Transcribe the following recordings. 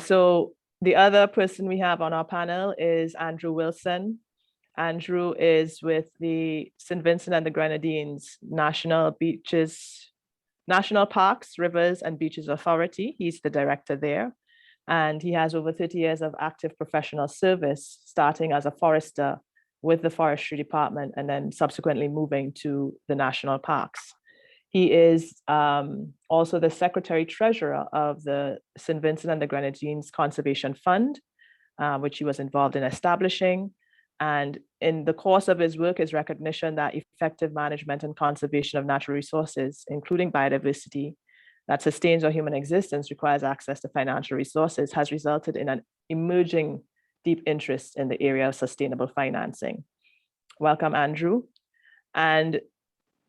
So the other person we have on our panel is Andrew Wilson. Andrew is with the St. Vincent and the Grenadines National Parks, Rivers and Beaches Authority. He's the director there. And he has over 30 years of active professional service, starting as a forester with the Forestry Department and then subsequently moving to the national parks. He is also the Secretary Treasurer of the St. Vincent and the Grenadines Conservation Fund, which he was involved in establishing. And in the course of his work, his recognition that effective management and conservation of natural resources, including biodiversity, that sustains our human existence requires access to financial resources, has resulted in an emerging deep interest in the area of sustainable financing. Welcome, Andrew. And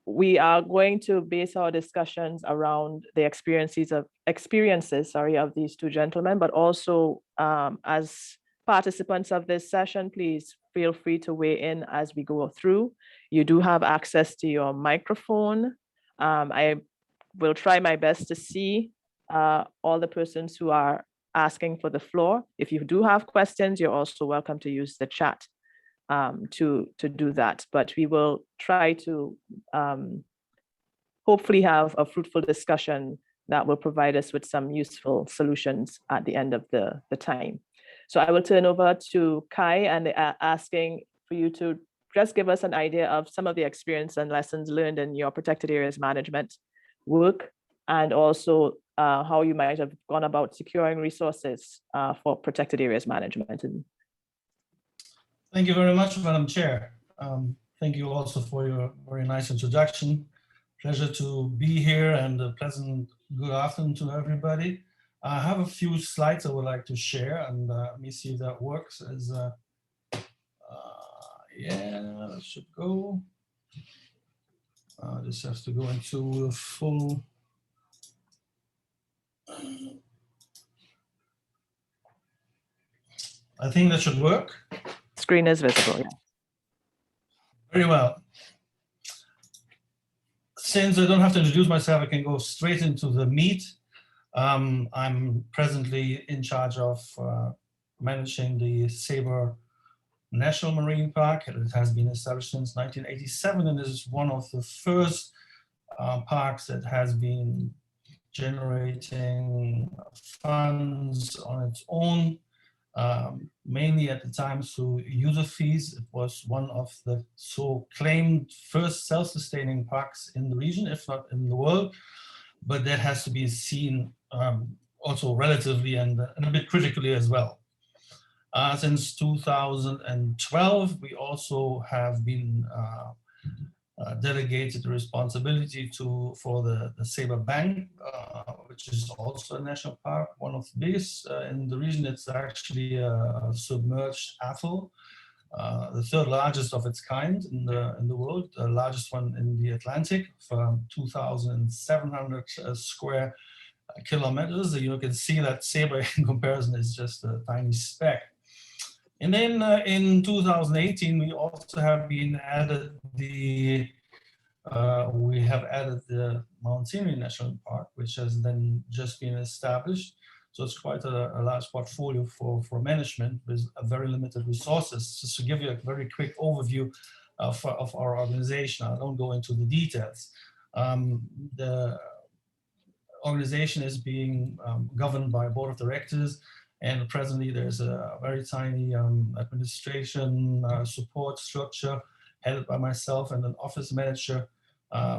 we are going to base our discussions around the experiences of these two gentlemen, but also as participants of this session, please feel free to weigh in as we go through. You do have access to your microphone. I will try my best to see all the persons who are asking for the floor. If you do have questions, you're also welcome to use the chat to do that. But we will try to hopefully have a fruitful discussion that will provide us with some useful solutions at the end of the time. So I will turn over to Kai and asking for you to just give us an idea of some of the experience and lessons learned in your protected areas management work, and also how you might have gone about securing resources for protected areas management. Thank you very much, Madam Chair. Thank you also for your very nice introduction. Pleasure to be here, and a pleasant good afternoon to everybody. I have a few slides I would like to share, and let me see if that works. Yeah, that should go. This has to go into full. I think that should work. Screen is visible, yeah. Very well. Since I don't have to introduce myself, I can go straight into the meat. I'm presently in charge of managing the Sabre National Marine Park. It has been established since 1987, and is one of the first parks that has been generating funds on its own, mainly at the time through user fees. It was one of the so-claimed first self-sustaining parks in the region, if not in the world. But that has to be seen also relatively and a bit critically as well. Since 2012, we also have been delegated the responsibility for the Sabre Bank, which is also a national park, one of the biggest in the region. It's actually a submerged atoll, the third largest of its kind in the world, the largest one in the Atlantic, for 2,700 square kilometers. You can see that Sabre in comparison is just a tiny speck. And then in 2018, we also have been added the Mount Sinai National Park, which has then just been established. So it's quite a large portfolio for management with a very limited resources. Just to give you a very quick overview of our organization, I don't go into the details. The organization is being governed by a board of directors, and presently there's a very tiny administration support structure headed by myself and an office manager.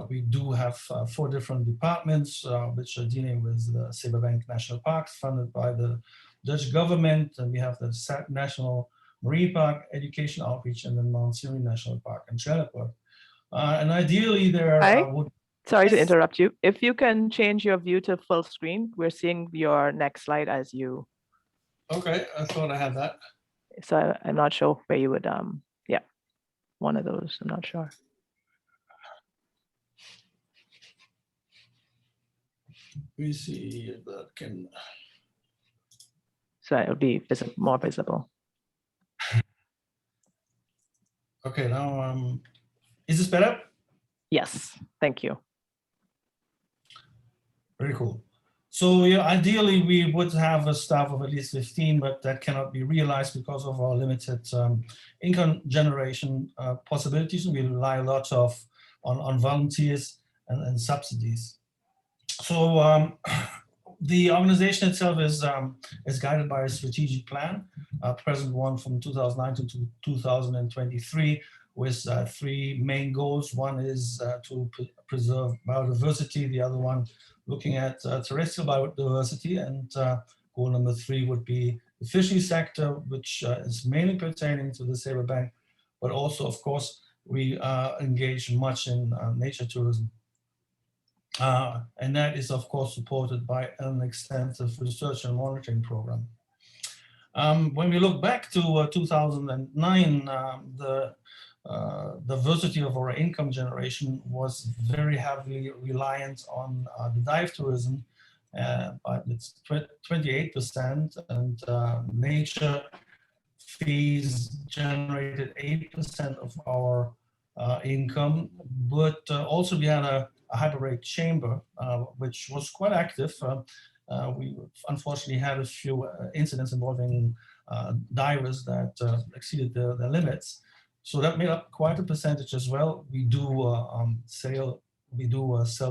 We do have 4 different departments which are dealing with the Sabre Bank National Parks, funded by the Dutch government, and we have the National Marine Park, Education Outreach, and then Mount Sinai National Park and Trelleborg. And ideally there would... Sorry to interrupt you. If you can change your view to full screen, we're seeing your next slide as you... Okay, I thought I had that. So I'm not sure where you would, yeah, one of those, I'm not sure. We see if that can... So it'll be more visible. Okay, now, is this better? Yes, thank you. Very cool. So yeah, ideally we would have a staff of at least 15, but that cannot be realized because of our limited income generation possibilities. We rely a lot on volunteers and subsidies. So the organization itself is guided by a strategic plan, present one from 2009 to 2023, with three main goals. One is to preserve biodiversity, the other one looking at terrestrial biodiversity, and goal number 3 would be the fishery sector, which is mainly pertaining to the Sabre Bank, but also, of course, we engage much in nature tourism. And that is, of course, supported by an extensive research and monitoring program. When we look back to 2009, the diversity of our income generation was very heavily reliant on the dive tourism, but it's 28%, and nature fees generated 8% of our income. But also we had a hyperbaric chamber, which was quite active. We unfortunately had a few incidents involving divers that exceeded their limits. So that made up quite a percentage as well. We do sell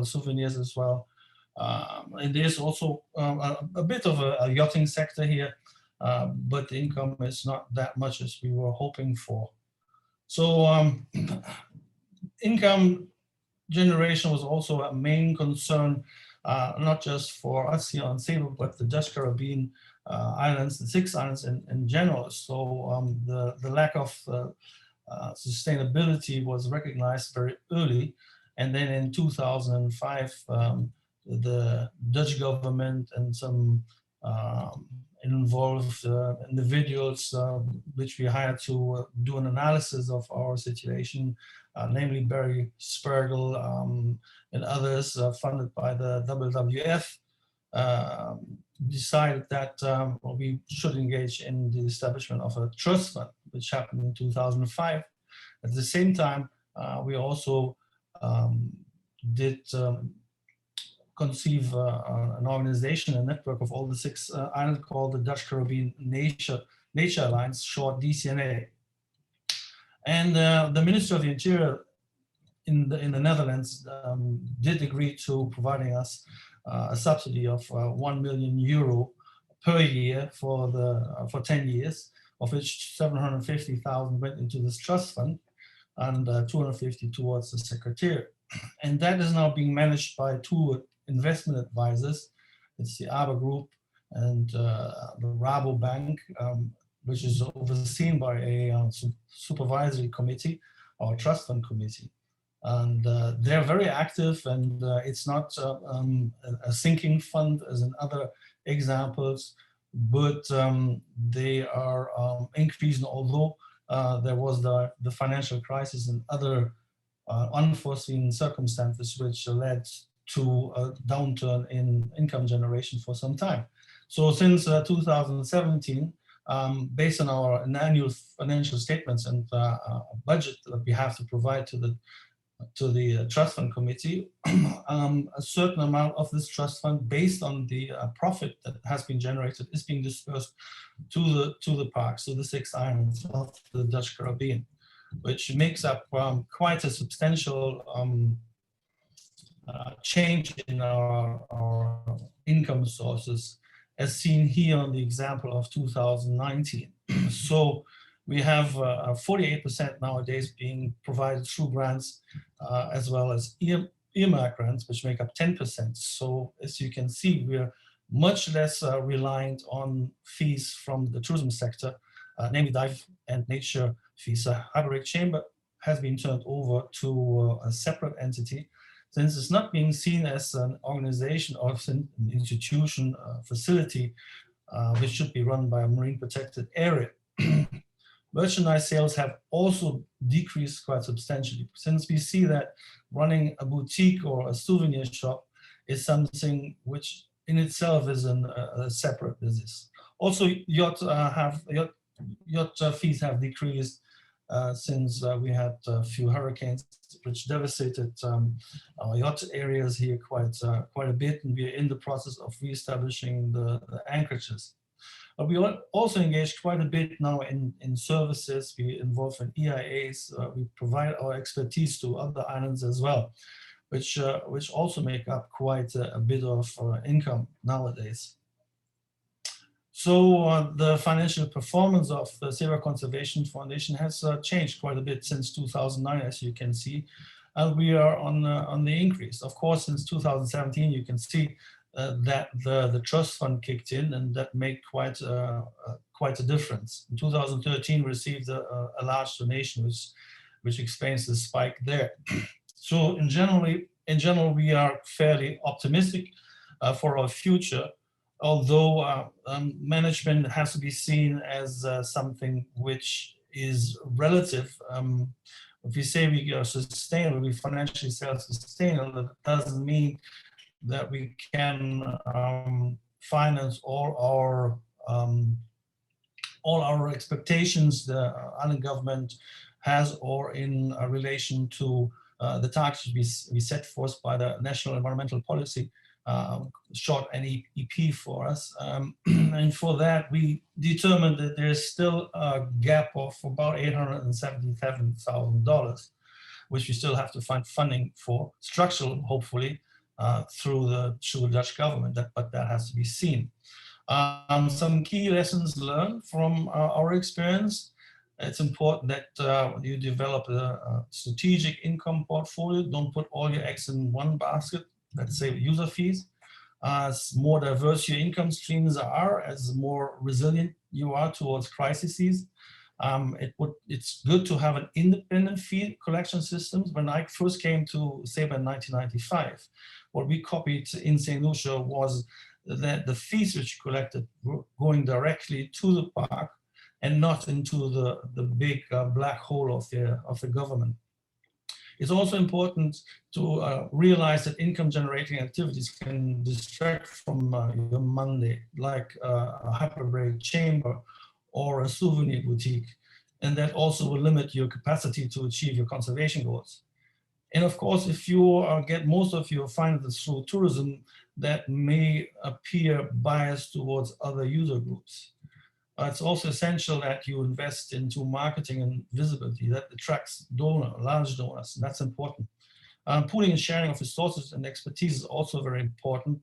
souvenirs as well. And there's also a bit of a yachting sector here, but the income is not that much as we were hoping for. So income generation was also a main concern, not just for us here on Sabre, but the Dutch Caribbean islands, the 6 islands in general. So the lack of sustainability was recognized very early. And then in 2005, the Dutch government and some involved individuals, which we hired to do an analysis of our situation, namely Barry Spergel and others funded by the WWF, decided that we should engage in the establishment of a trust fund, which happened in 2005. At the same time, we also did conceive an organization, a network of all the 6 islands called the Dutch Caribbean Nature Alliance, short DCNA. And the Minister of the Interior in the Netherlands did agree to providing us a subsidy of €1 million per year for 10 years, of which 750,000 went into this trust fund and 250 towards the Secretariat. And that is now being managed by 2 investment advisors. It's the Aber Group and the Rabo Bank, which is overseen by a supervisory committee, or trust fund committee. And they're very active, and it's not a sinking fund as in other examples, but they are increasing, although there was the financial crisis and other unforeseen circumstances which led to a downturn in income generation for some time. So since 2017, based on our annual financial statements and budget that we have to provide to the trust fund committee, a certain amount of this trust fund, based on the profit that has been generated, is being dispersed to the parks, to the 6 islands of the Dutch Caribbean, which makes up quite a substantial change in our income sources, as seen here on the example of 2019. So we have 48% nowadays being provided through grants, as well as earmark grants, which make up 10%. So as you can see, we're much less reliant on fees from the tourism sector, namely dive and nature fees. So Hyperbaric Chamber has been turned over to a separate entity, since it's not being seen as an organization or an institution, facility, which should be run by a marine protected area. Merchandise sales have also decreased quite substantially, since we see that running a boutique or a souvenir shop is something which in itself is a separate business. Also, yacht fees have decreased, since we had a few hurricanes which devastated our yacht areas here quite a bit, and we are in the process of reestablishing the anchorages. We also engaged quite a bit now in services. We involved in EIAs. We provide our expertise to other islands as well, which also make up quite a bit of income nowadays. So the financial performance of the Seva Conservation Foundation has changed quite a bit since 2009, as you can see, and we are on the increase. Of course, since 2017, you can see that the trust fund kicked in, and that made quite a difference. In 2013, we received a large donation, which explains the spike there. So in general, we are fairly optimistic for our future, although management has to be seen as something which is relative. If we say we are sustainable, we financially self-sustainable, that doesn't mean that we can finance all our expectations the island government has, or in relation to the targets we set forth by the National Environmental Policy, short NEP for us. And for that, we determined that there's still a gap of about $877,000, which we still have to find funding for, structural, hopefully, through the Dutch government, but that has to be seen. Some key lessons learned from our experience. It's important that you develop a strategic income portfolio. Don't put all your eggs in one basket. Let's say user fees. As more diverse your income streams are, as more resilient you are towards crises, it's good to have an independent fee collection system. When I first came to SEBA in 1995, what we copied in St. Lucia was that the fees which you collected were going directly to the park and not into the big black hole of the government. It's also important to realize that income generating activities can distract from your Monday, like a hyperbaric chamber or a souvenir boutique, and that also will limit your capacity to achieve your conservation goals. And of course, if you get most of your finances through tourism, that may appear biased towards other user groups. It's also essential that you invest into marketing and visibility that attracts large donors, and that's important. Pooling and sharing of resources and expertise is also very important.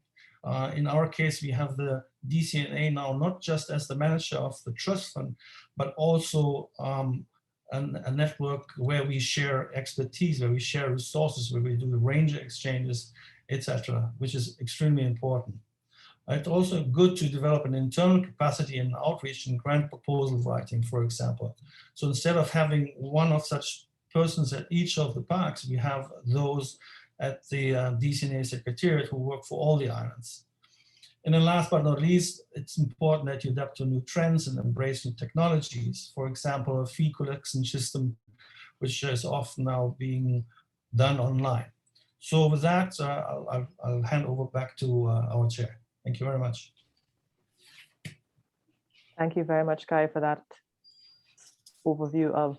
In our case, we have the DCNA now not just as the manager of the trust fund, but also a network where we share expertise, where we share resources, where we do the ranger exchanges, etc., which is extremely important. It's also good to develop an internal capacity in outreach and grant proposal writing, for example. So instead of having one of such persons at each of the parks, we have those at the DCNA Secretariat who work for all the islands. And then last but not least, it's important that you adapt to new trends and embrace new technologies. For example, a fee collection system, which is often now being done online. So with that, I'll hand over back to our chair. Thank you very much. Thank you very much, Kai, for that overview of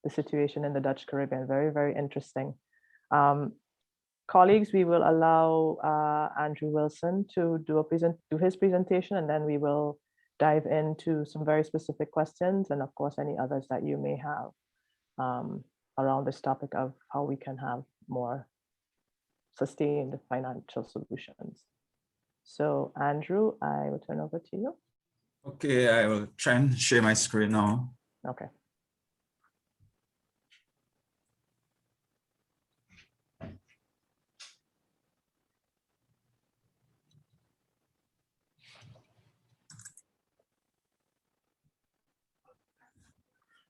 the situation in the Dutch Caribbean. Very, very interesting. Colleagues, we will allow Andrew Wilson to do his presentation, and then we will dive into some very specific questions, and of course, any others that you may have around this topic of how we can have more sustained financial solutions. So Andrew, I will turn over to you. Okay, I will try and share my screen now. Okay.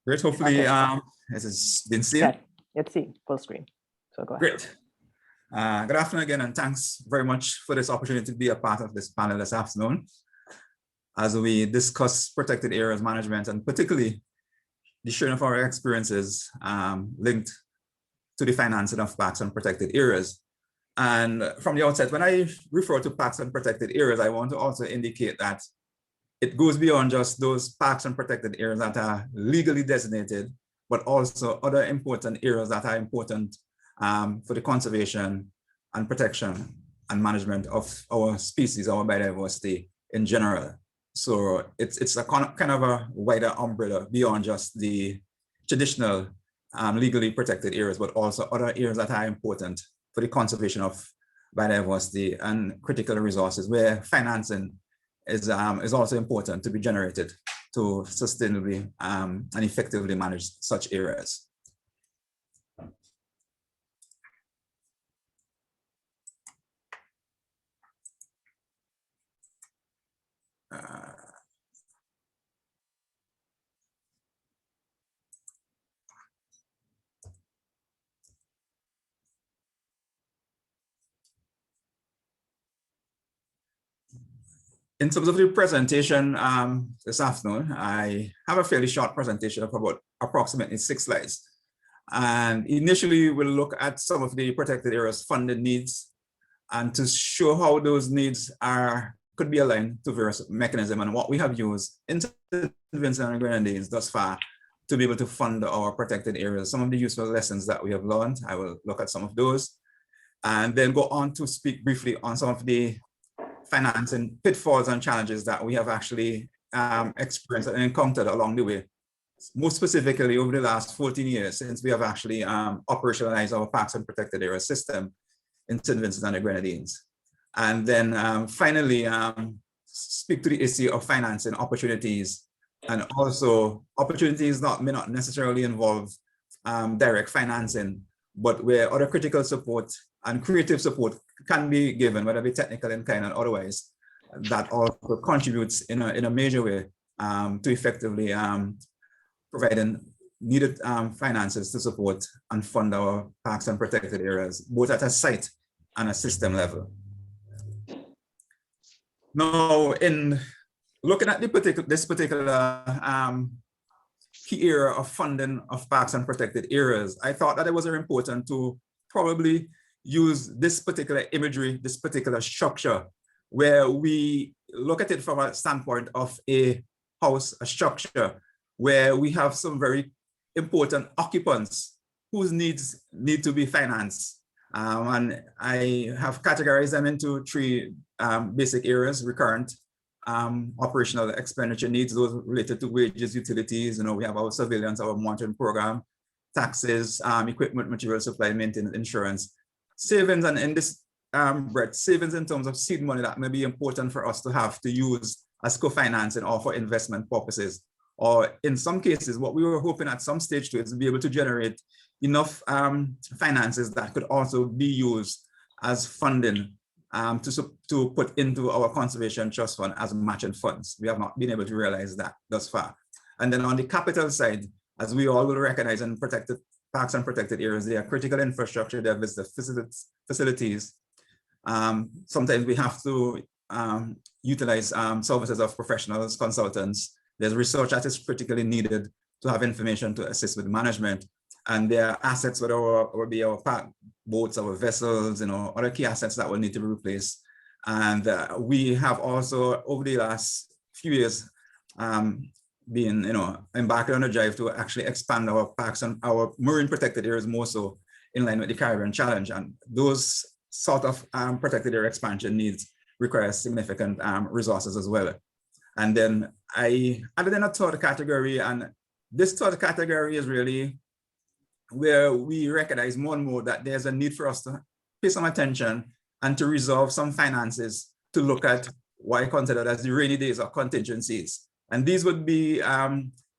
Great, hopefully it has been seen. Yeah, let's see, full screen. So go ahead. Great. Good afternoon again, and thanks very much for this opportunity to be a part of this panel this afternoon as we discuss protected areas management, and particularly the sharing of our experiences linked to the financing of parks and protected areas. And from the outset, when I refer to parks and protected areas, I want to also indicate that it goes beyond just those parks and protected areas that are legally designated but also other important areas that are important for the conservation and protection and management of our species, our biodiversity in general. So it's a kind of a wider umbrella beyond just the traditional legally protected areas, but also other areas that are important for the conservation of biodiversity and critical resources, where financing is also important to be generated to sustainably and effectively manage such areas. In terms of the presentation this afternoon, I have a fairly short presentation of about approximately 6 slides. And initially, we'll look at some of the protected areas funding needs and to show how those needs could be aligned to various mechanisms and what we have used in St. Vincent and Grenadines thus far to be able to fund our protected areas. Some of the useful lessons that we have learned, I will look at some of those, and then go on to speak briefly on some of the financing pitfalls and challenges that we have actually experienced and encountered along the way, most specifically over the last 14 years since we have actually operationalized our parks and protected area system in St. Vincent and the Grenadines. And then finally, speak to the issue of financing opportunities, and also opportunities may not necessarily involve direct financing, but where other critical support and creative support can be given, whether it be technical in kind and otherwise, that also contributes in a major way to effectively providing needed finances to support and fund our parks and protected areas, both at a site and a system level. Now, in looking at this particular key area of funding of parks and protected areas, I thought that it was very important to probably use this particular imagery, this particular structure, where we look at it from a standpoint of a house, a structure, where we have some very important occupants whose needs need to be financed. And I have categorized them into 3 basic areas: recurrent, operational expenditure needs, those related to wages, utilities. We have our surveillance, our monitoring program, taxes, equipment, material supply, maintenance, insurance, savings, and in this breadth, savings in terms of seed money that may be important for us to have to use as co-financing or for investment purposes. Or in some cases, what we were hoping at some stage to is to be able to generate enough finances that could also be used as funding to put into our conservation trust fund as matching funds. We have not been able to realize that thus far. And then on the capital side, as we all will recognize in protected parks and protected areas, they are critical infrastructure, they are visitor facilities. Sometimes we have to utilize services of professionals, consultants. There's research that is critically needed to have information to assist with management. And there are assets, whether it will be our park boats, our vessels, other key assets that will need to be replaced. And we have also, over the last few years, been, embarking on a drive to actually expand our parks and our marine protected areas more so in line with the Caribbean Challenge. And those sort of protected area expansion needs require significant resources as well. And then I added in a third category, and this third category is really where we recognize more and more that there's a need for us to pay some attention and to resolve some finances to look at what I consider as the rainy days or contingencies. And these would be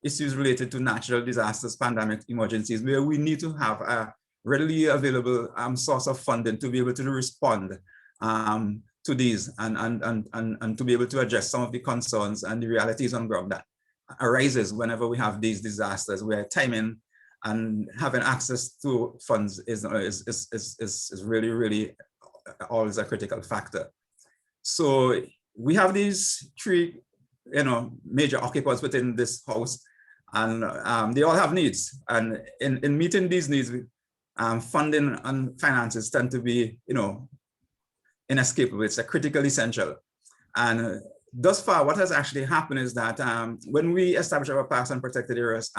issues related to natural disasters, pandemic emergencies, where we need to have a readily available source of funding to be able to respond to these and to be able to address some of the concerns and the realities on ground that arises whenever we have these disasters, where timing and having access to funds is really, really always a critical factor. So we have these 3, major occupants within this house, and they all have needs. And in meeting these needs, funding and finances tend to be, inescapable. It's a critical essential. And thus far, what has actually happened is that when we established our Parks and Protected Areas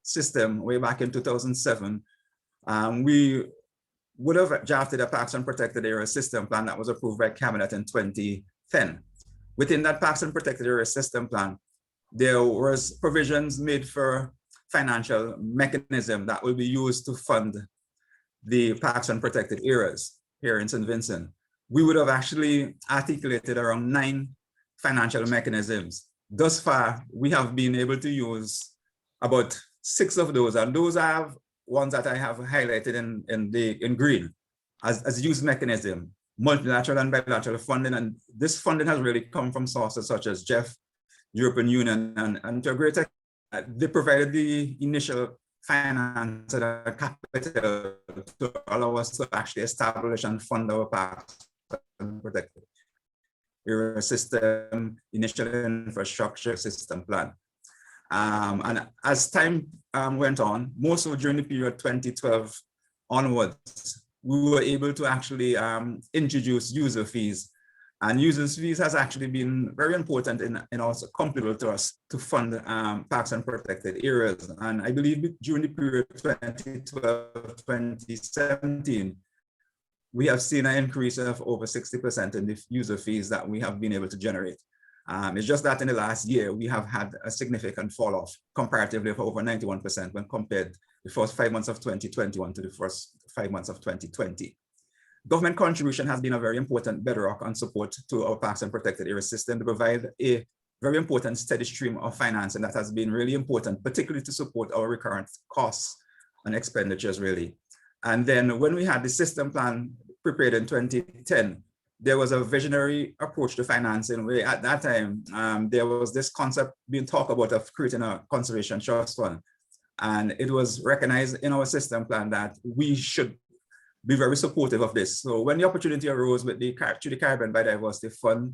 system way back in 2007, we would have drafted a Parks and Protected Areas system plan that was approved by Cabinet in 2010. Within that Parks and Protected Areas system plan, there was provisions made for financial mechanism that will be used to fund the Parks and Protected Areas here in St. Vincent. We would have actually articulated around 9 financial mechanisms. Thus far, we have been able to use about 6 of those, and those are ones that I have highlighted in green as use mechanism, multilateral and bilateral funding. And this funding has really come from sources such as JEF, European Union, and to a great extent, they provided the initial finance and capital to allow us to actually establish and fund our Parks and Protected Area system, initial infrastructure system plan. And as time went on, more so during the period 2012 onwards, we were able to actually introduce user fees. And user fees has actually been very important and also complementary to us to fund Parks and Protected Areas. And I believe during the period 2012-2017, we have seen an increase of over 60% in the user fees that we have been able to generate. It's just that in the last year, we have had a significant fall off comparatively of over 91% when compared the first 5 months of 2021 to the first 5 months of 2020. Government contribution has been a very important bedrock and support to our Parks and Protected Area system to provide a very important steady stream of financing that has been really important, particularly to support our recurrent costs and expenditures really. And then when we had the system plan prepared in 2010, there was a visionary approach to financing where at that time, there was this concept being talked about of creating a conservation trust fund. And it was recognized in our system plan that we should be very supportive of this. So when the opportunity arose with the Caribbean Biodiversity Fund,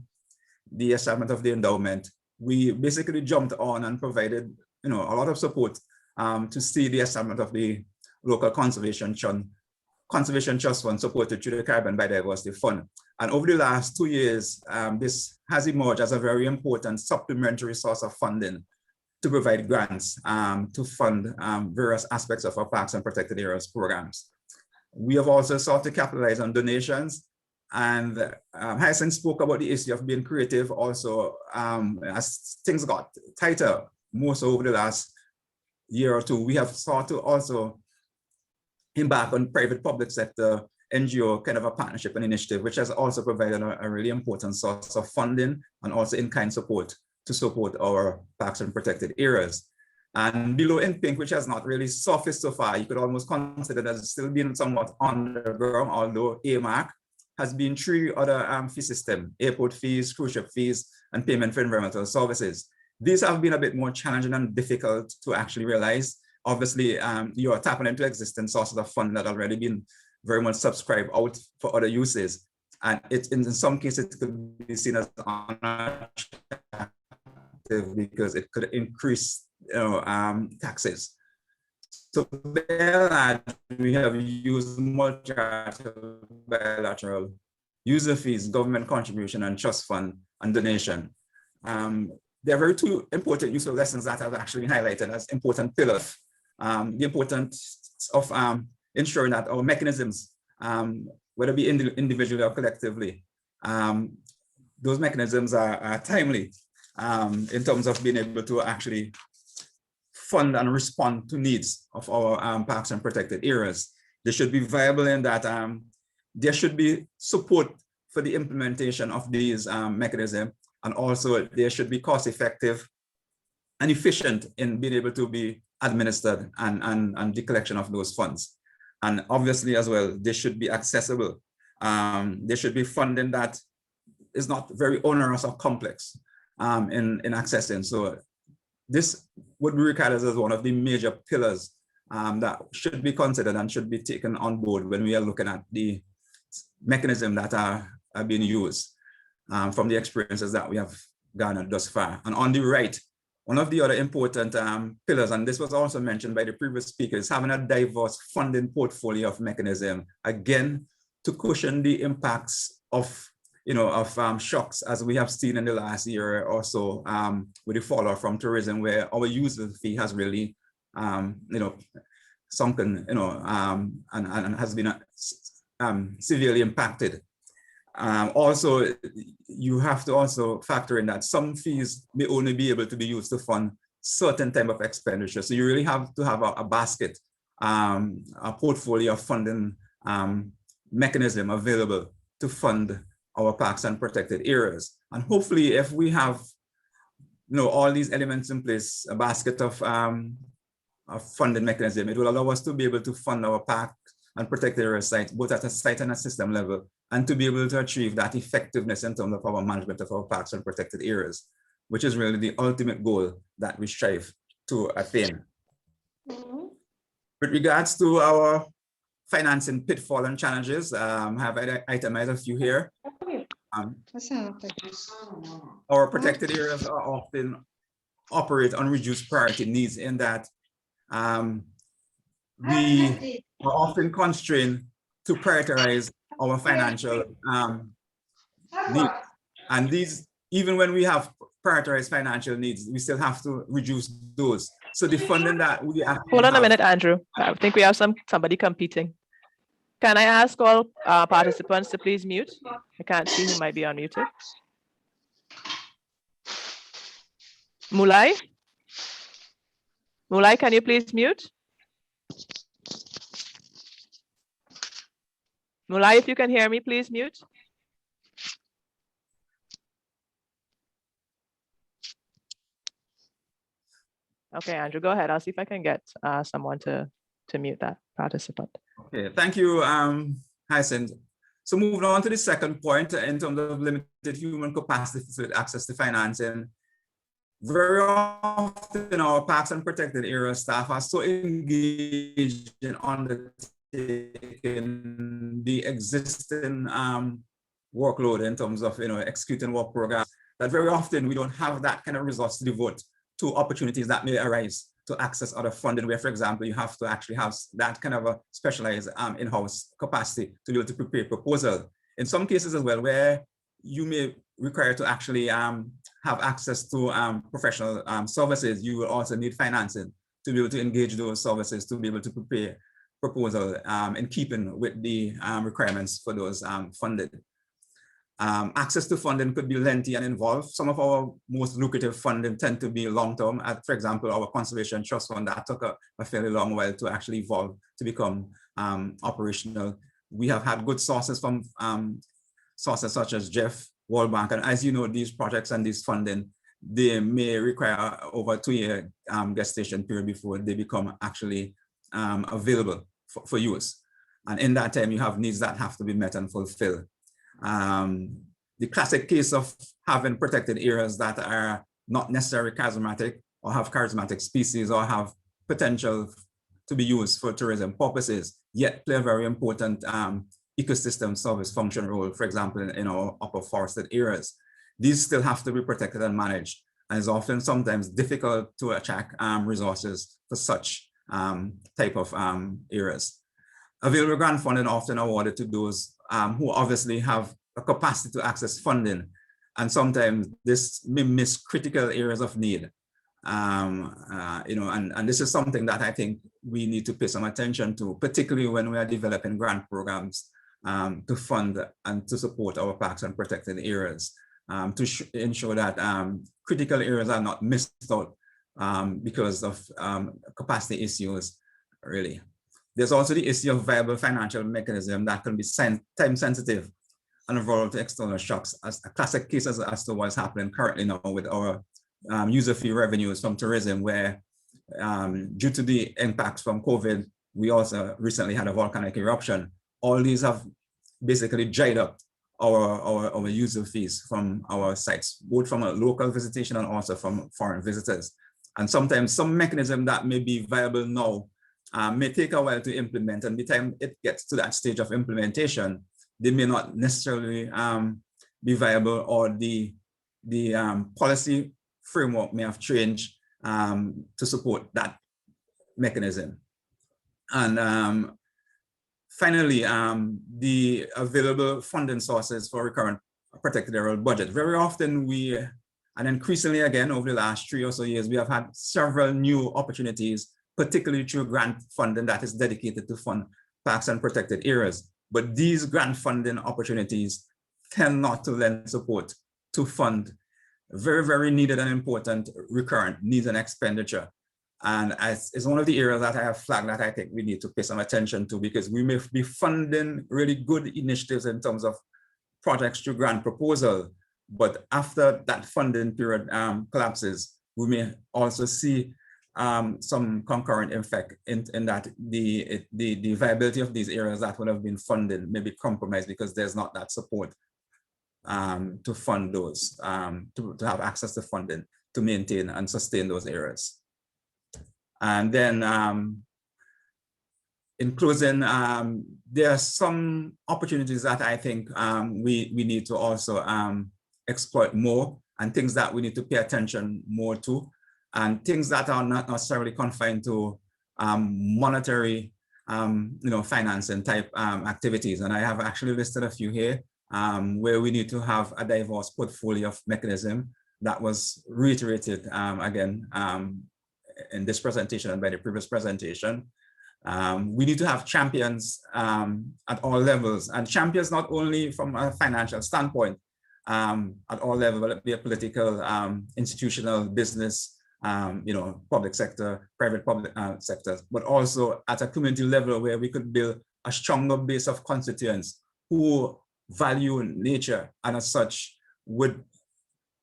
the establishment of the endowment, we basically jumped on and provided a lot of support to see the establishment of the local conservation trust fund supported through the Caribbean Biodiversity Fund. And over the last 2 years, this has emerged as a very important supplementary source of funding to provide grants to fund various aspects of our Parks and Protected Areas programs. We have also sought to capitalize on donations, and Hyacinth spoke about the issue of being creative also as things got tighter, more so over the last year or two. We have sought to also embark on private-public sector NGO kind of a partnership and initiative, which has also provided a really important source of funding and also in-kind support to support our Parks and Protected Areas. And below in pink, which has not really surfaced so far, you could almost consider that it's still been somewhat underground, although AMAC has been 3 other fee systems: airport fees, cruise ship fees, and payment for environmental services. These have been a bit more challenging and difficult to actually realize. Obviously, you are tapping into existing sources of funding that have already been very much subscribed out for other uses. And in some cases, it could be seen as unattractive because it could increase taxes. So we have used multilateral, bilateral user fees, government contribution, and trust fund and donation. There are very 2 important useful lessons that I've actually highlighted as important pillars. The importance of ensuring that our mechanisms, whether it be individually or collectively, those mechanisms are timely in terms of being able to actually fund and respond to needs of our Parks and Protected Areas. They should be viable in that there should be support for the implementation of these mechanisms, and also they should be cost effective and efficient in being able to be administered and the collection of those funds. And obviously as well, they should be accessible. There should be funding that is not very onerous or complex in accessing. So this would be regarded as one of the major pillars that should be considered and should be taken on board when we are looking at the mechanism that are being used from the experiences that we have garnered thus far. And on the right, one of the other important pillars, and this was also mentioned by the previous speakers, having a diverse funding portfolio of mechanism, again, to cushion the impacts of of shocks, as we have seen in the last year or so, with the fallout from tourism, where our user fee has really, sunken, and has been severely impacted. Also, you have to also factor in that some fees may only be able to be used to fund certain type of expenditure. So you really have to have a basket, a portfolio of funding mechanism available to fund our parks and protected areas. And hopefully, if we have all these elements in place, a basket of funding mechanism, it will allow us to be able to fund our park and protected area sites, both at a site and a system level, and to be able to achieve that effectiveness in terms of our management of our parks and protected areas, which is really the ultimate goal that we strive to attain. With regards to our financing pitfall and challenges, I have itemized a few here. Our protected areas are often operate on reduced priority needs, in that we are often constrained to prioritize our financial needs. And these, even when we have prioritized financial needs, we still have to reduce those. So the funding that we have. Hold on a minute, Andrew. I think we have somebody competing. Can I ask all participants to please mute? I can't see who might be unmuted. Mulai? Mulai, can you please mute? Mulai, if you can hear me, please mute. Okay, Andrew, go ahead. I'll see if I can get someone to mute that participant. Okay, thank you, Hyacinth. So moving on to the second point, in terms of limited human capacity to access to financing, very often our parks and protected area staff are so engaged in undertaking the existing workload in terms of executing work programs, that very often we don't have that kind of resource to devote to opportunities that may arise to access other funding, where, for example, you have to actually have that kind of a specialized in-house capacity to be able to prepare proposal. In some cases as well, where you may require to actually have access to professional services, you will also need financing to be able to engage those services to be able to prepare proposal in keeping with the requirements for those funded. Access to funding could be lengthy and involved. Some of our most lucrative funding tend to be long-term. For example, our conservation trust fund, that took a fairly long while to actually evolve to become operational. We have had good sources from sources such as Jeff, World Bank, and as you know, these projects and this funding, they may require over a 2-year gestation period before they become actually available for use. And in that time, you have needs that have to be met and fulfilled. The classic case of having protected areas that are not necessarily charismatic or have charismatic species or have potential to be used for tourism purposes, yet play a very important ecosystem service function role, for example, in our upper forested areas. These still have to be protected and managed, and it's often sometimes difficult to attract resources for such type of areas. Available grant funding often awarded to those who obviously have a capacity to access funding, and sometimes this may miss critical areas of need. And this is something that I think we need to pay some attention to, particularly when we are developing grant programs to fund and to support our parks and protected areas, to ensure that critical areas are not missed out because of capacity issues, really. There's also the issue of viable financial mechanism that can be time sensitive and vulnerable to external shocks, as a classic case as to what's happening currently now with our user fee revenues from tourism, where due to the impacts from COVID, we also recently had a volcanic eruption. All these have basically dried up our user fees from our sites, both from a local visitation and also from foreign visitors. And sometimes some mechanism that may be viable now may take a while to implement, and by the time it gets to that stage of implementation, they may not necessarily be viable, or the policy framework may have changed to support that mechanism. And finally, the available funding sources for recurrent protected area budget. Very often and increasingly again over the last 3 or so years, we have had several new opportunities, particularly through grant funding that is dedicated to fund parks and protected areas. But these grant funding opportunities tend not to lend support to fund very, very needed and important recurrent needs and expenditure. And it's one of the areas that I have flagged that I think we need to pay some attention to, because we may be funding really good initiatives in terms of projects through grant proposal, but after that funding period collapses, we may also see some concurrent effect in that the viability of these areas that would have been funded may be compromised because there's not that support to fund those, to have access to funding to maintain and sustain those areas. And then in closing, there are some opportunities that I think we need to also exploit more, and things that we need to pay attention more to, and things that are not necessarily confined to monetary financing type activities. And I have actually listed a few here where we need to have a diverse portfolio of mechanism that was reiterated again in this presentation and by the previous presentation. We need to have champions at all levels, and champions not only from a financial standpoint at all levels, whether it be a political, institutional, business, public sector, private public sectors, but also at a community level where we could build a stronger base of constituents who value nature and as such would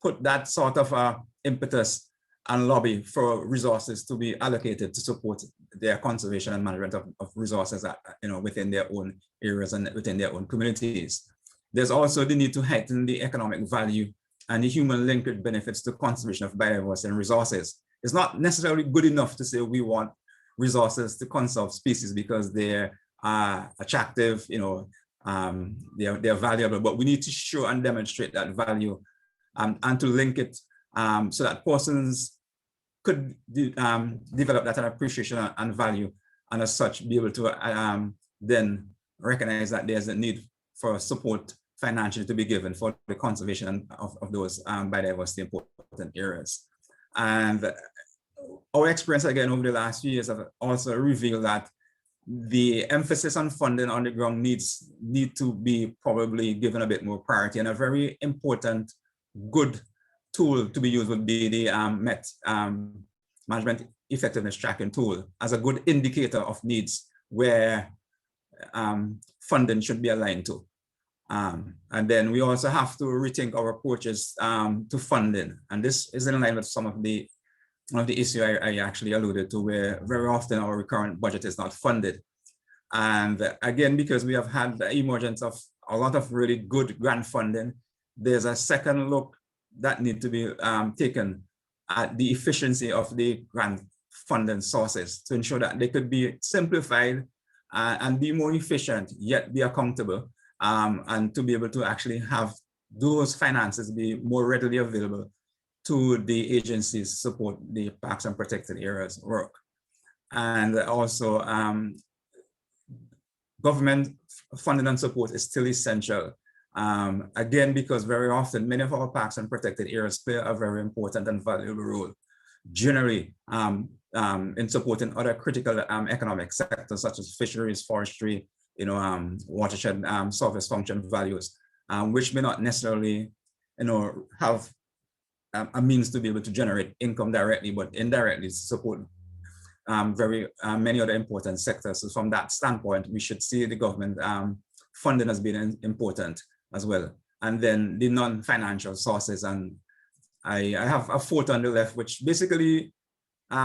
put that sort of impetus and lobby for resources to be allocated to support their conservation and management of resources within their own areas and within their own communities. There's also the need to heighten the economic value and the human linked benefits to conservation of biodiversity and resources. It's not necessarily good enough to say we want resources to conserve species because they're attractive, they're valuable, but we need to show and demonstrate that value and to link it so that persons could develop that appreciation and value, and as such be able to then recognize that there's a need for support financially to be given for the conservation of those biodiversity important areas. And our experience again over the last few years have also revealed that the emphasis on funding on the ground need to be probably given a bit more priority, and a very important good tool to be used would be the MET management effectiveness tracking tool as a good indicator of needs where funding should be aligned to. And then we also have to rethink our approaches to funding, and this is in line with some of the issue I actually alluded to, where very often our recurrent budget is not funded. And again, because we have had the emergence of a lot of really good grant funding, there's a second look that need to be taken at the efficiency of the grant funding sources to ensure that they could be simplified and be more efficient, yet be accountable, and to be able to actually have those finances be more readily available to the agencies to support the parks and protected areas work. And also government funding and support is still essential. Again, because very often many of our parks and protected areas play a very important and valuable role, generally in supporting other critical economic sectors such as fisheries, forestry, watershed surface function values, which may not necessarily, have a means to be able to generate income directly, but indirectly support very many other important sectors. So from that standpoint, we should see the government funding as being important as well. And then the non-financial sources. And I have a photo on the left, which basically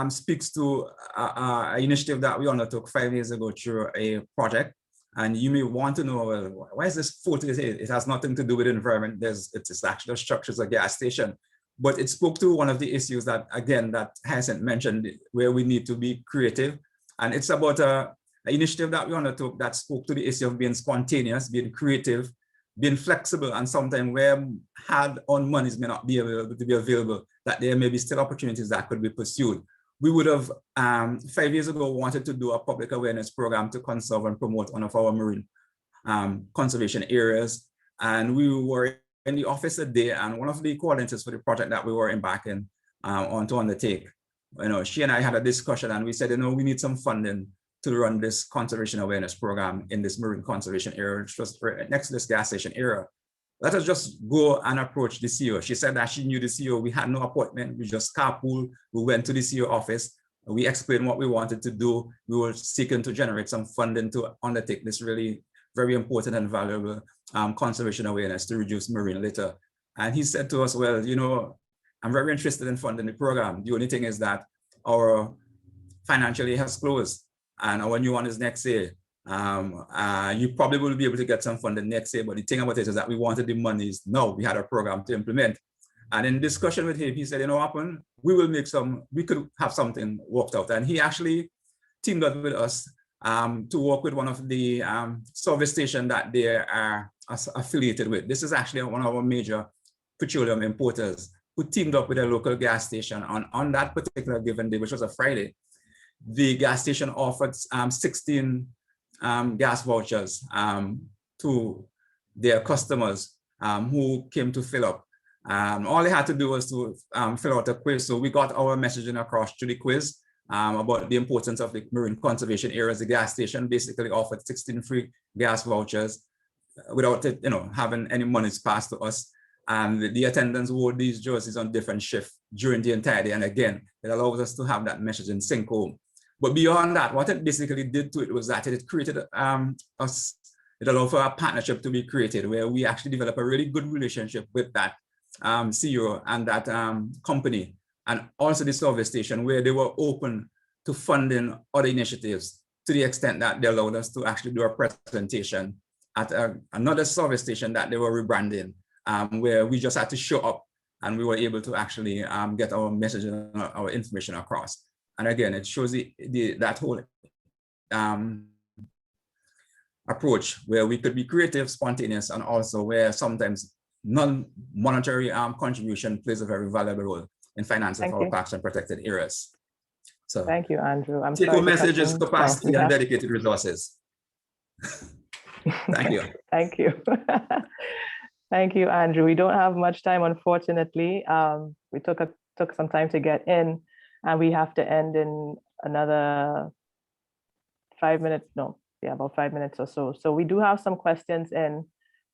speaks to an initiative that we undertook 5 years ago through a project. And you may want to know, well, why is this photo here? It has nothing to do with the environment. It's actually structures a gas station. But it spoke to one of the issues that, again, that Hyacinth mentioned, where we need to be creative. And it's about an initiative that we undertook that spoke to the issue of being spontaneous, being creative, being flexible, and sometimes where hard-earned monies may not be able to be available, that there may be still opportunities that could be pursued. We would have 5 years ago wanted to do a public awareness program to conserve and promote one of our marine conservation areas. And we were in the office a day, and one of the coordinators for the project that we were embarking on to undertake, she and I had a discussion, and we said, we need some funding to run this conservation awareness program in this marine conservation area, which was next to this gas station area. Let us just go and approach the CEO. She said that she knew the CEO. We had no appointment. We just carpool. We went to the CEO office. We explained what we wanted to do. We were seeking to generate some funding to undertake this really very important and valuable conservation awareness to reduce marine litter. And he said to us, well, I'm very interested in funding the program. The only thing is that our financial year has closed and our new one is next year. You probably will be able to get some funding next year, but the thing about it is that we wanted the monies now. We had a program to implement. And in discussion with him, he said, we could have something worked out. And he actually teamed up with us to work with one of the service stations that they are affiliated with. This is actually one of our major petroleum importers who teamed up with a local gas station on that particular given day, which was a Friday. The gas station offered 16 gas vouchers to their customers who came to fill up. All they had to do was to fill out a quiz. So we got our messaging across through the quiz about the importance of the marine conservation areas. The gas station basically offered 16 free gas vouchers without it, having any monies passed to us. And the attendants wore these jerseys on different shifts during the entire day. And again, it allows us to have that messaging sync home. But beyond that, what it basically did to it was that it created it allowed for a partnership to be created where we actually developed a really good relationship with that CEO and that company, and also the service station, where they were open to funding other initiatives to the extent that they allowed us to actually do a presentation at another service station that they were rebranding, where we just had to show up and we were able to actually get our message and our information across. And again, it shows that whole approach where we could be creative, spontaneous, and also where sometimes non-monetary contribution plays a very valuable role in financing for our parks and protected areas. So thank you, Andrew. take-home message is capacity and dedicated resources. Thank you. Thank you. Thank you, Andrew. We don't have much time, unfortunately. We took some time to get in, and we have to end in another 5 minutes. No, yeah, about 5 minutes or so. So we do have some questions in,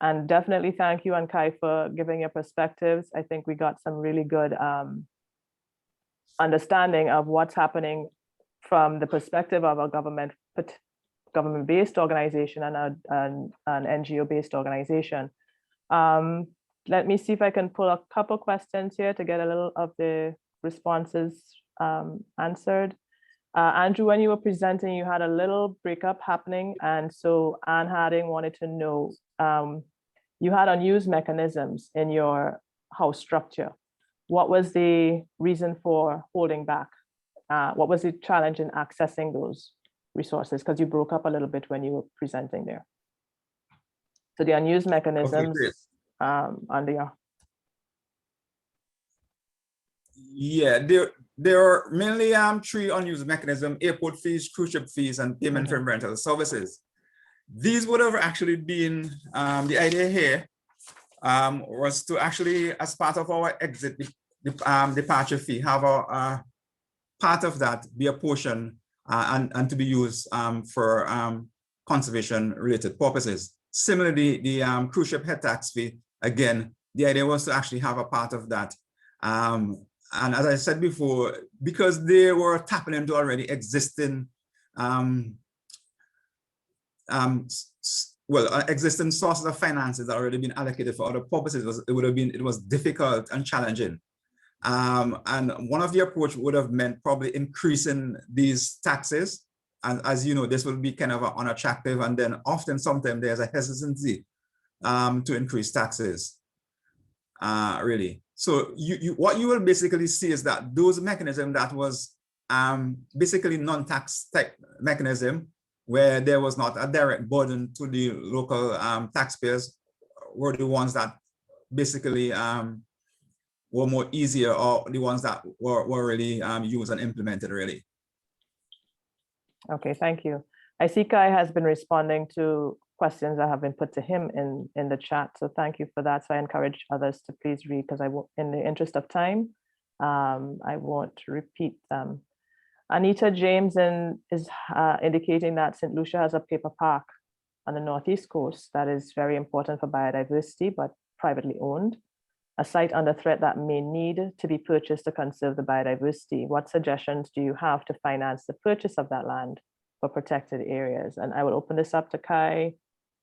and definitely thank you, Ankai, for giving your perspectives. I think we got some really good understanding of what's happening from the perspective of a government-based organization and an NGO-based organization. Let me see if I can pull a couple questions here to get a little of the responses answered. Andrew, when you were presenting, you had a little breakup happening. And so Anne Harding wanted to know, you had unused mechanisms in your house structure. What was the reason for holding back? What was the challenge in accessing those resources? Because you broke up a little bit when you were presenting there. So the unused mechanisms under your... Yeah, there are mainly 3 unused mechanisms: airport fees, cruise ship fees, and payment for rental services. These would have actually been, the idea here was to actually, as part of our exit departure fee, have a part of that be a portion and to be used for conservation related purposes. Similarly, the cruise ship head tax fee, again, the idea was to actually have a part of that. And as I said before, because they were tapping into already existing, existing sources of finances that already been allocated for other purposes, it was difficult and challenging. And one of the approach would have meant probably increasing these taxes. And as you know, this will be kind of unattractive, and then often sometimes there's a hesitancy to increase taxes, really. So what you will basically see is that those mechanisms that was basically non-tax type mechanism, where there was not a direct burden to the local taxpayers, were the ones that basically were more easier, or the ones that were really used and implemented really. Okay, thank you. I see Kai has been responding to questions that have been put to him in the chat. So thank you for that. So I encourage others to please read, because I won't, in the interest of time, I won't repeat them. Anita James is indicating that St. Lucia has a paper park on the Northeast coast that is very important for biodiversity, but privately owned. A site under threat that may need to be purchased to conserve the biodiversity. What suggestions do you have to finance the purchase of that land for protected areas? And I will open this up to Kai.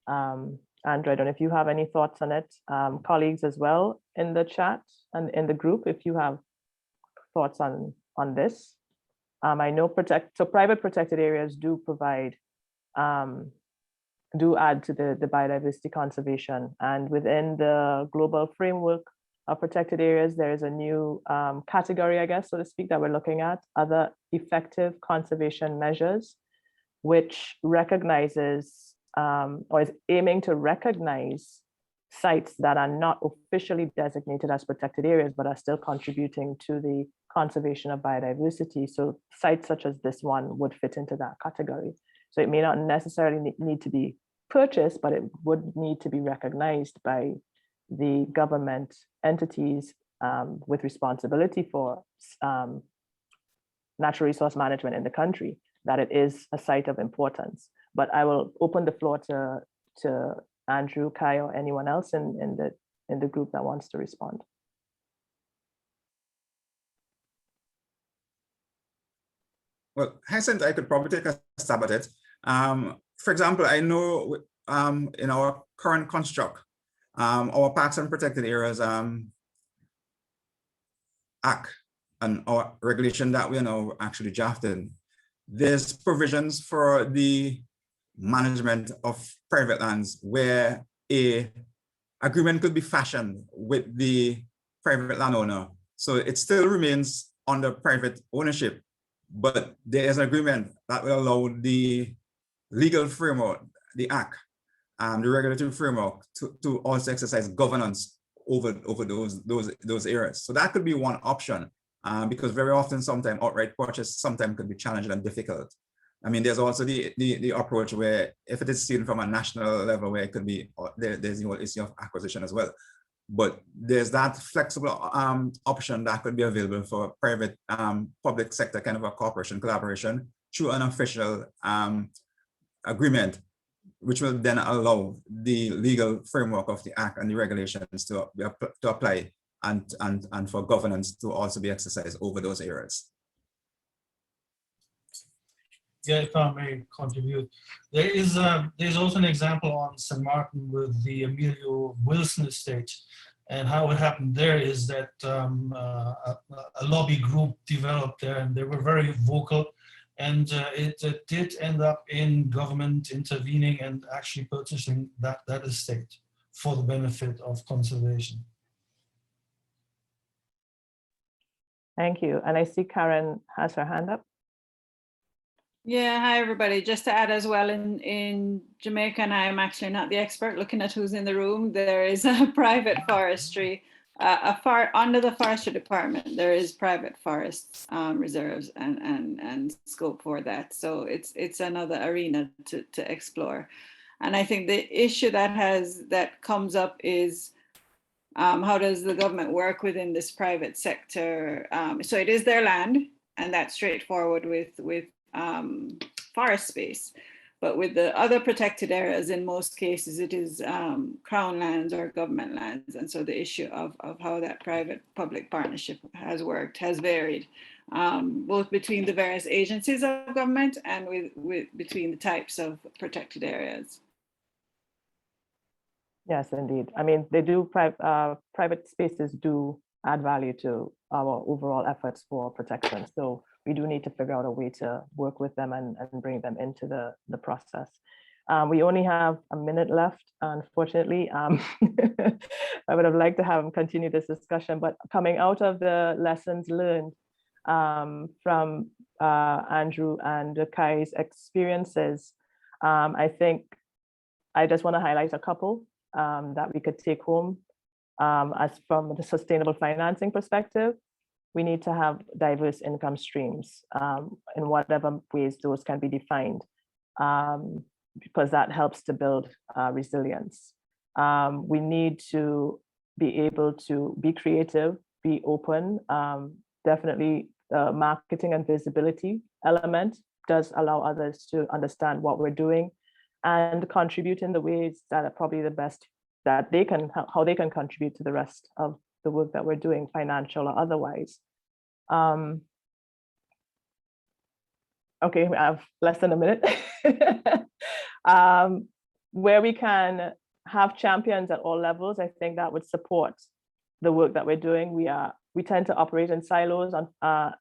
Andrew, I don't know if you have any thoughts on it. Colleagues as well in the chat and in the group, if you have thoughts on this. I know private protected areas do provide, do add to the biodiversity conservation. And within the global framework of protected areas, there is a new category, I guess, so to speak, that we're looking at, other effective conservation measures, which recognizes or is aiming to recognize sites that are not officially designated as protected areas, but are still contributing to the conservation of biodiversity. So sites such as this one would fit into that category. So it may not necessarily need to be purchased, but it would need to be recognized by the government entities with responsibility for natural resource management in the country, that it is a site of importance. But I will open the floor to Andrew, Kai, or anyone else in the group that wants to respond. Well, Hyacinth, I could probably take a stab at it. For example, I know in our current construct, our Parks and Protected Areas Act and our regulation that we are now actually drafting, there's provisions for the management of private lands where a agreement could be fashioned with the private landowner. So it still remains under private ownership, but there is an agreement that will allow the legal framework, the act, the regulatory framework to also exercise governance over those areas. So that could be one option, because very often, sometimes outright purchase sometimes could be challenging and difficult. I mean, there's also the approach where if it is seen from a national level, where it could be, there's the whole issue of acquisition as well. But there's that flexible option that could be available for private public sector kind of a cooperation collaboration through an official agreement, which will then allow the legal framework of the act and the regulations to apply and for governance to also be exercised over those areas. Yeah, if I may contribute, there's also an example on St. Martin with the Emilio Wilson estate, and how it happened there is that a lobby group developed there, and they were very vocal, and it did end up in government intervening and actually purchasing that estate for the benefit of conservation. Thank you. And I see Karen has her hand up. Yeah, hi everybody. Just to add as well, in Jamaica, and I'm actually not the expert looking at who's in the room, there is a private forestry, under the forestry department, there is private forests reserves and scope for that. So it's another arena to explore. And I think the issue that comes up is how does the government work within this private sector? So it is their land, and that's straightforward with forest space, but with the other protected areas, in most cases, it is crown lands or government lands. And so the issue of how that private-public partnership has worked has varied, both between the various agencies of government and between the types of protected areas. Yes, indeed. I mean, they do, private spaces do add value to our overall efforts for protection. So we do need to figure out a way to work with them and bring them into the process. We only have a minute left, unfortunately. I would have liked to have continue this discussion, but coming out of the lessons learned from Andrew and Kai's experiences, I think I just want to highlight a couple that we could take home. As from the sustainable financing perspective, we need to have diverse income streams in whatever ways those can be defined. because that helps to build resilience. We need to be able to be creative, be open. Definitely the marketing and visibility element does allow others to understand what we're doing and contribute in the ways that are probably the best that they can, how they can contribute to the rest of the work that we're doing, financial or otherwise. Okay, we have less than a minute. Where we can have champions at all levels, I think that would support the work that we're doing. We tend to operate in silos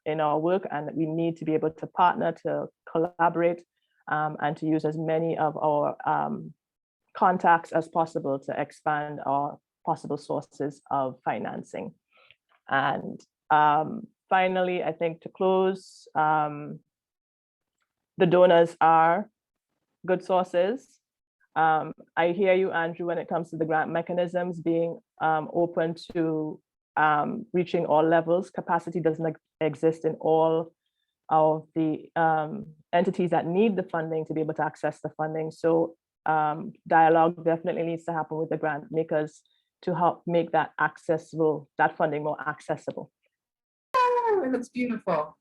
in our work, and we need to be able to partner, to collaborate, and to use as many of our contacts as possible to expand our possible sources of financing. And finally, I think to close, the donors are good sources. I hear you, Andrew, when it comes to the grant mechanisms being open to reaching all levels. Capacity doesn't exist in all of the entities that need the funding to be able to access the funding. So dialogue definitely needs to happen with the grant makers to help make that accessible, that funding more accessible. Oh, it looks beautiful.